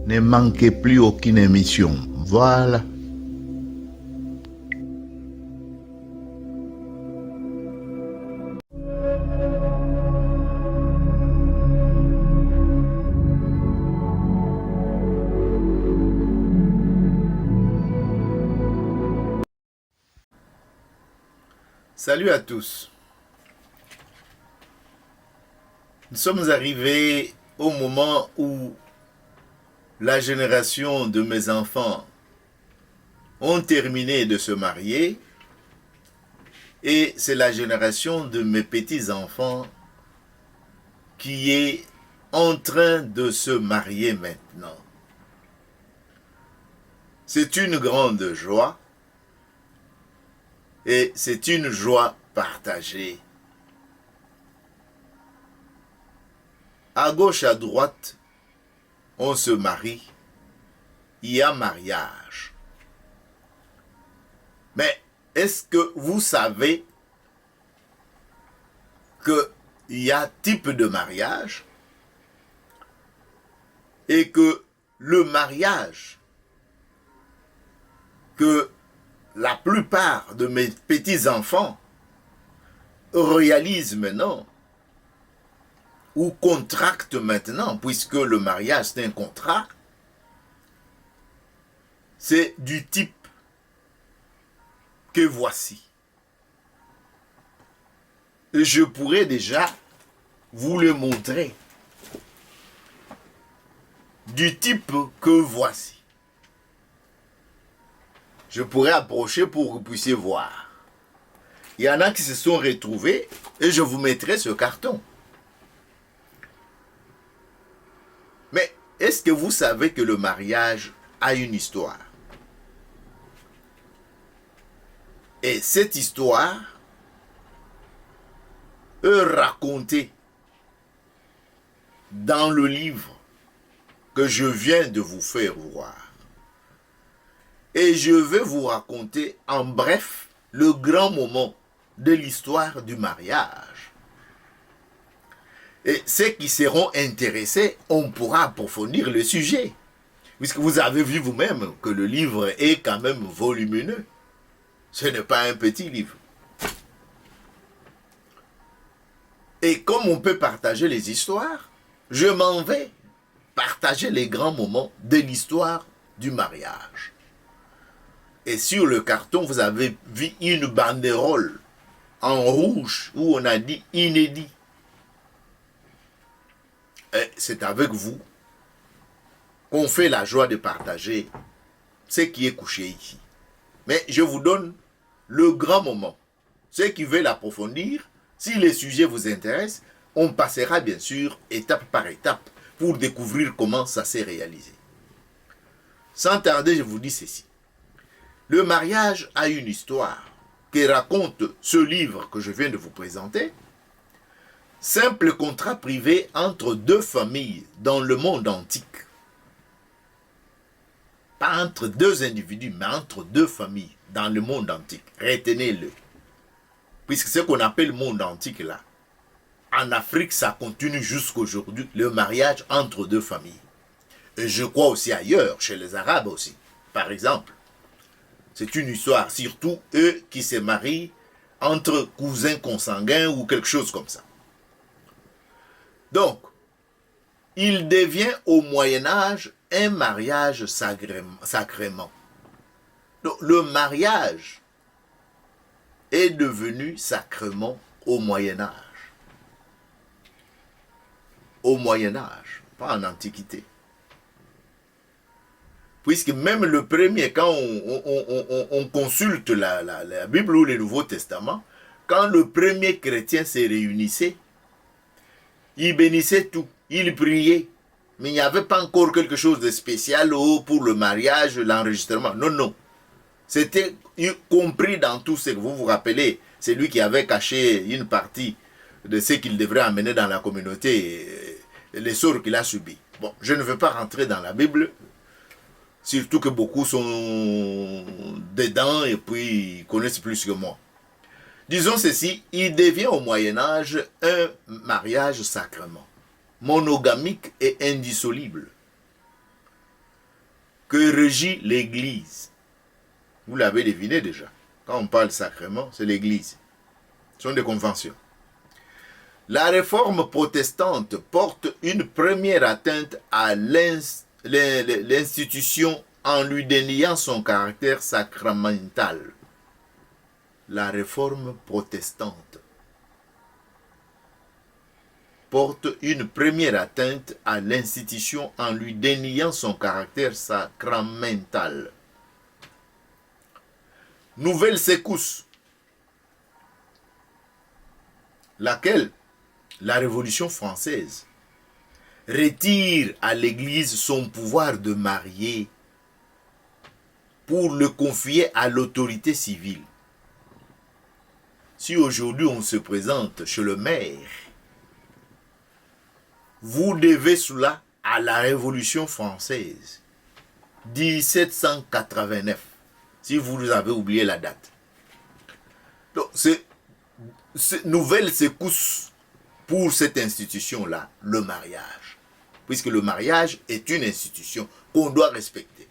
Ne manquez plus aucune émission. Voilà. Salut à tous. Nous sommes arrivés au moment où la génération de mes enfants ont terminé de se marier et c'est la génération de mes petits-enfants qui est en train de se marier maintenant. C'est une grande joie et c'est une joie partagée. À gauche, à droite, on se marie, il y a mariage. Mais est-ce que vous savez qu'il y a type de mariage et que le mariage que la plupart de mes petits-enfants réalisent maintenant ou contractent maintenant, puisque le mariage c'est un contrat, c'est du type que voici. Et je pourrais déjà vous le montrer. Du type que voici. Je pourrais approcher pour que vous puissiez voir. Il y en a qui se sont retrouvés et je vous mettrai ce carton. Mais est-ce que vous savez que le mariage a une histoire? Et cette histoire est racontée dans le livre que je viens de vous faire voir. Et je vais vous raconter en bref le grand moment de l'histoire du mariage. Et ceux qui seront intéressés, on pourra approfondir le sujet. Puisque vous avez vu vous-même que le livre est quand même volumineux. Ce n'est pas un petit livre. Et comme on peut partager les histoires, je m'en vais partager les grands moments de l'histoire du mariage. Et sur le carton, vous avez vu une banderole en rouge où on a dit inédit. Et c'est avec vous qu'on fait la joie de partager ce qui est couché ici. Mais je vous donne le grand moment. Ceux qui veulent approfondir, si les sujets vous intéressent, on passera bien sûr étape par étape pour découvrir comment ça s'est réalisé. Sans tarder, je vous dis ceci. Le mariage a une histoire que raconte ce livre que je viens de vous présenter. Simple contrat privé entre deux familles dans le monde antique. Pas entre deux individus, mais entre deux familles dans le monde antique. Retenez-le. Puisque ce qu'on appelle le monde antique là, en Afrique, ça continue jusqu'aujourd'hui, le mariage entre deux familles. Et je crois aussi ailleurs, chez les Arabes aussi, par exemple. C'est une histoire, surtout eux qui se marient entre cousins consanguins ou quelque chose comme ça. Donc, il devient au Moyen-Âge un mariage sacrément. Donc, le mariage est devenu sacrement au Moyen-Âge. Au Moyen-Âge, pas en Antiquité. Puisque même le premier, quand on consulte la Bible ou le Nouveau Testament, quand le premier chrétien se réunissait, il bénissait tout, il priait. Mais il n'y avait pas encore quelque chose de spécial pour le mariage, l'enregistrement. Non, non. C'était compris dans tout ce que vous vous rappelez. C'est lui qui avait caché une partie de ce qu'il devrait amener dans la communauté, les sorts qu'il a subis. Bon, je ne veux pas rentrer dans la Bible, surtout que beaucoup sont dedans et puis connaissent plus que moi. Disons ceci, il devient au Moyen-Âge un mariage sacrement, monogamique et indissoluble. que régit l'Église. Vous l'avez deviné déjà. Quand on parle sacrement, c'est l'Église. Ce sont des conventions. La réforme protestante porte une première atteinte à l'institution en lui déniant son caractère sacramental. La réforme protestante porte une première atteinte à l'institution en lui déniant son caractère sacramental. Nouvelle secousse, laquelle la Révolution française retire à l'Église son pouvoir de marier pour le confier à l'autorité civile. Si aujourd'hui on se présente chez le maire, vous devez cela à la Révolution française, 1789, si vous avez oublié la date. Donc, c'est nouvelle secousse pour cette institution-là, le mariage. Puisque le mariage est une institution qu'on doit respecter.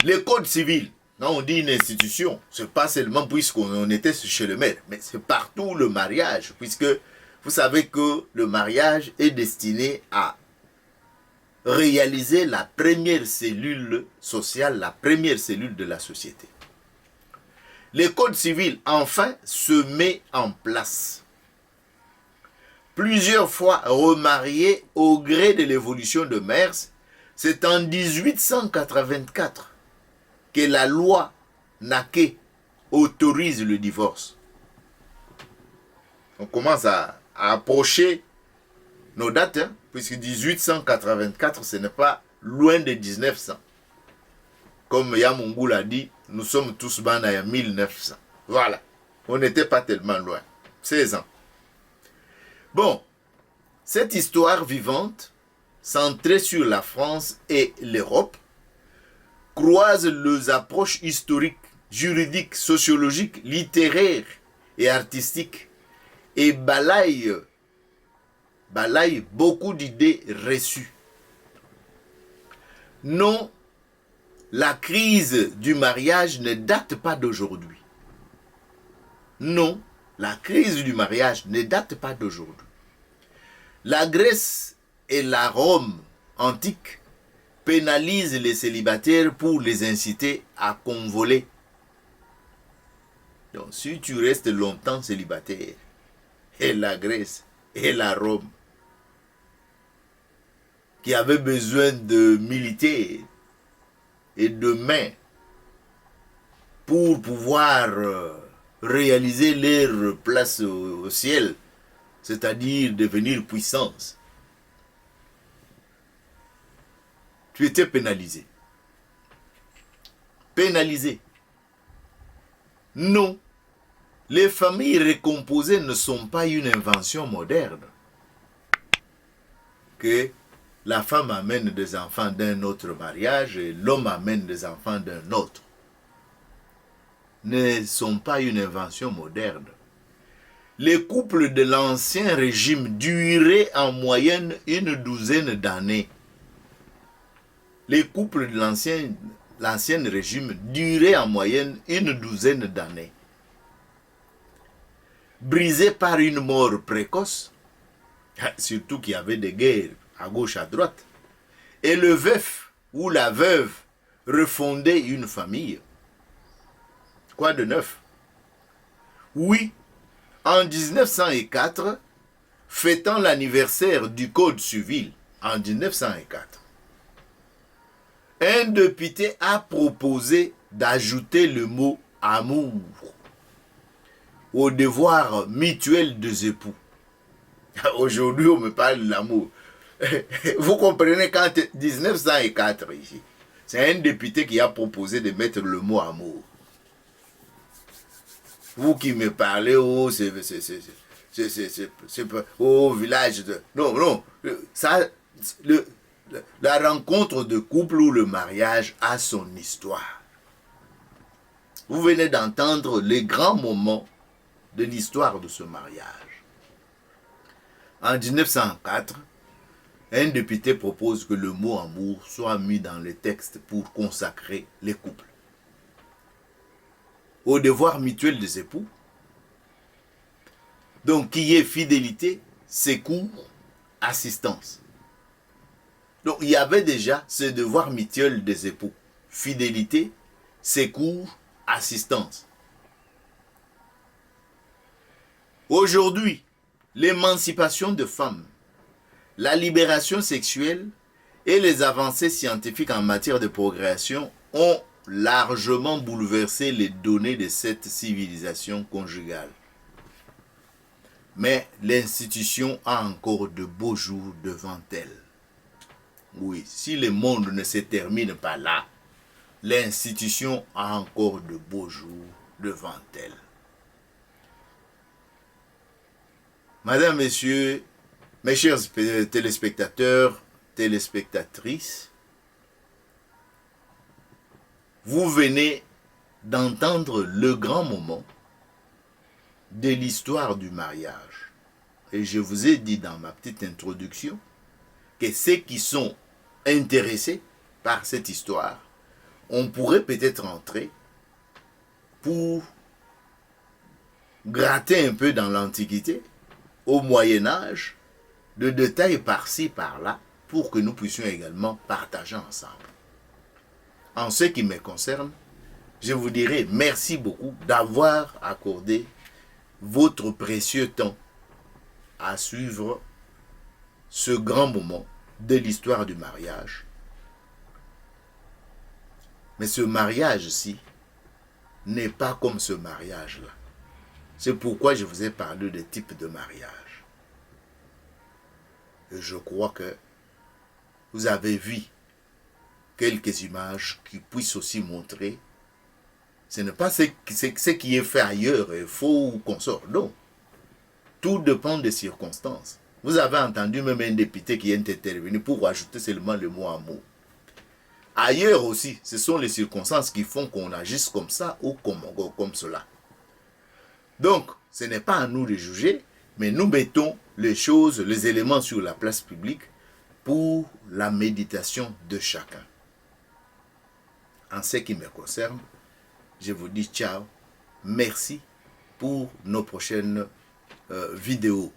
Le code civil, quand on dit une institution, ce n'est pas seulement puisqu'on était chez le maire, mais c'est partout le mariage, puisque vous savez que le mariage est destiné à réaliser la première cellule sociale, la première cellule de la société. Le code civil, enfin, se met en place. Plusieurs fois remarié au gré de l'évolution de mœurs, c'est en 1884 que la loi Naquet autorise le divorce. On commence à approcher nos dates, hein, puisque 1884, ce n'est pas loin de 1900. Comme Yamungou l'a dit, nous sommes tous bana à 1900. Voilà, on n'était pas tellement loin. 16 ans. Bon, cette histoire vivante, centrée sur la France et l'Europe, croise les approches historiques, juridiques, sociologiques, littéraires et artistiques et balaye beaucoup d'idées reçues. Non, la crise du mariage ne date pas d'aujourd'hui. Non, la crise du mariage ne date pas d'aujourd'hui. La Grèce et la Rome antique pénalisent les célibataires pour les inciter à convoler. Donc, si tu restes longtemps célibataire, et la Grèce et la Rome, qui avaient besoin de militaires et de mains pour pouvoir réaliser leur place au ciel, c'est-à-dire devenir puissance, tu étais pénalisé. Pénalisé. Non, les familles recomposées ne sont pas une invention moderne. Que la femme amène des enfants d'un autre mariage et l'homme amène des enfants d'un autre. Ne sont pas une invention moderne. Les couples de l'ancien régime duraient en moyenne une douzaine d'années. Les couples de l'ancien régime duraient en moyenne une douzaine d'années. Brisés par une mort précoce, surtout qu'il y avait des guerres à gauche, à droite, et le veuf ou la veuve refondait une famille. Quoi de neuf? Oui, en 1904, fêtant l'anniversaire du Code civil, en 1904, un député a proposé d'ajouter le mot « amour » au devoir mutuel des époux. Aujourd'hui, on me parle de l'amour. Vous comprenez, quand 1904 ici, c'est un député qui a proposé de mettre le mot « amour ». Vous qui me parlez, oh, c'est au village de... Non, non, ça, la rencontre de couple ou le mariage a son histoire. Vous venez d'entendre les grands moments de l'histoire de ce mariage. En 1904, un député propose que le mot amour soit mis dans le texte pour consacrer les couples. Au devoir mutuel des époux. Donc, qui est fidélité, secours, assistance. Donc, il y avait déjà ce devoir mutuel des époux. Fidélité, secours, assistance. Aujourd'hui, l'émancipation de femmes, la libération sexuelle et les avancées scientifiques en matière de progression ont largement bouleversé les données de cette civilisation conjugale. Mais l'institution a encore de beaux jours devant elle. Oui, si le monde ne se termine pas là, l'institution a encore de beaux jours devant elle. Madame, Messieurs, mes chers téléspectateurs, téléspectatrices, vous venez d'entendre le grand moment de l'histoire du mariage. Et je vous ai dit dans ma petite introduction que ceux qui sont intéressés par cette histoire, on pourrait peut-être entrer pour gratter un peu dans l'Antiquité, au Moyen-Âge, de détails par-ci, par-là, pour que nous puissions également partager ensemble. En ce qui me concerne, je vous dirais merci beaucoup d'avoir accordé votre précieux temps à suivre ce grand moment de l'histoire du mariage. Mais ce mariage-ci n'est pas comme ce mariage-là. C'est pourquoi je vous ai parlé de type de mariage. Et je crois que vous avez vu quelques images qui puissent aussi montrer ce n'est pas ce qui est fait ailleurs, faux ou consort. Non. Tout dépend des circonstances. Vous avez entendu même un député qui est intervenu pour ajouter seulement le mot amour. Ailleurs aussi, ce sont les circonstances qui font qu'on agisse comme ça ou comme cela. Donc, ce n'est pas à nous de juger, mais nous mettons les choses, les éléments sur la place publique pour la méditation de chacun. En ce qui me concerne, je vous dis ciao, merci pour nos prochaines vidéos.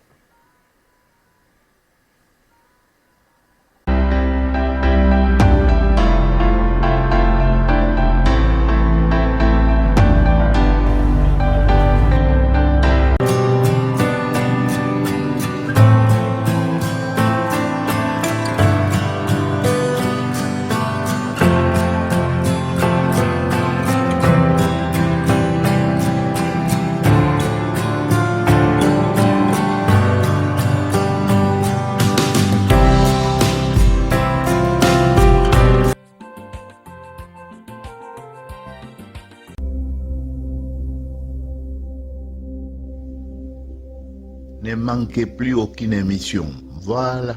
Ne manquez plus aucune émission. Voilà.